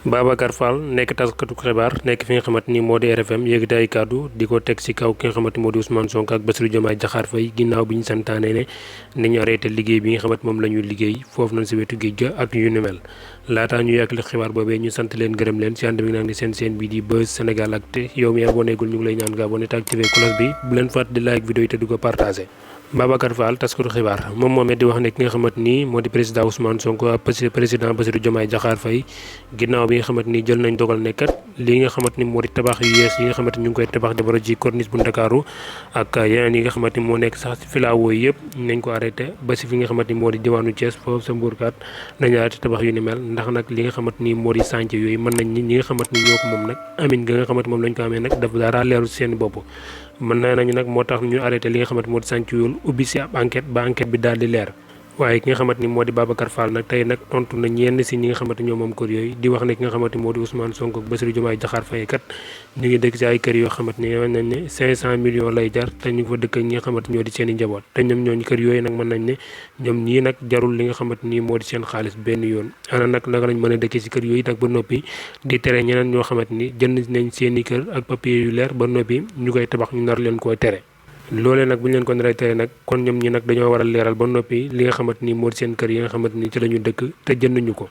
Babacar Fall nekk taskatu xibaar nekk fi nga xamante ni moo di RFM yëkkati ay kàddu di ko teg ci kaw ki nga xamante ni moo di Ousmane Sonko ak Bassirou Diomaye Diakhar Faye ginnaaw bi ñu santaane ne nañu arrêté liggéey bi nga xamante moom la ñuy liggéey foofu nañ ci wetu géej ga ak yu ni mel laataa ñu yàgg li xibaar boobee ñu sant leen gërëm leen ci ànd bi nag ni seen bii di Buzz Sénégal Actu yow mi aboneegul ñu ngi lay ñaan nga abonné te activé cloche bi bu leen fàtte di like vidéo yi te di ko partagé. Babacar Fall taskatu xibaar moom moomee di wax ne ki nga xamante ni moo di président Ousmane Sonko ak président Bassirou Diomaye Diakhar Faye ginnaaw bi nga xamante ni jël nañ dogal ne kat li nga xamante ni moo di tabax yu yees yi nga xamante ni ñu ngi koy tabax jamono ji corniche bu Ndakaaru ak yeneen yi nga xamante ni moo nekk sax ci filawoo yi yëpp nañ ko arrêté ba si fi nga xamante ni moo di diwaanu Thiès foofu sa mbuurkat nañu arrêté tabax yu ni mel ndax nag li nga xamante ni moo di chantier yooyu mën nañ ni ñi nga xamante ni ñoo ko moom nag amin nga xamante moom lañ ko amee nag dafa dara leeru seen bopp mën naa nañu nag moo tax ñu arrêté li nga xamante moo di sànc yool ubbi si ab enquête ba enquête bi daal di leer waaye ki nga xamante ni moo di Babacar Fall nag tey nag tontu na ñenn si ñi nga xamante ñoo moom kër yooyu di wax ne ki nga xamante moo di Ousmane Sonko ak Bassirou Diomaye Diakhar Faye kat ñu ngi dëkk si ay kër yoo xamante ni mën nañ ne 500 millions lay jar te ñu ngi fa dëkk ak ñi nga xamante ñoo di seen i njaboot te ñoom ñooñu kër yooyu nag mën nañ ne ñoom ñii nag jarul li nga xamante ni moo di seen xaalis benn yoon ana nag naka lañ mën a dëkkee si kër yooyu nag ba noppi di tere ñeneen ñoo xamante ni jënd nañ seen i kër ak papier yu leer ba noppi ñu koy tabax ñu nar leen koy tere loolee nag bu ñu leen ko naree tere nag kon ñoom ñi nag dañoo war a leeral ba noppi li nga xamante ni moo di seen kër yi nga xamante ni ci la ñu dëkk te jënduñu ko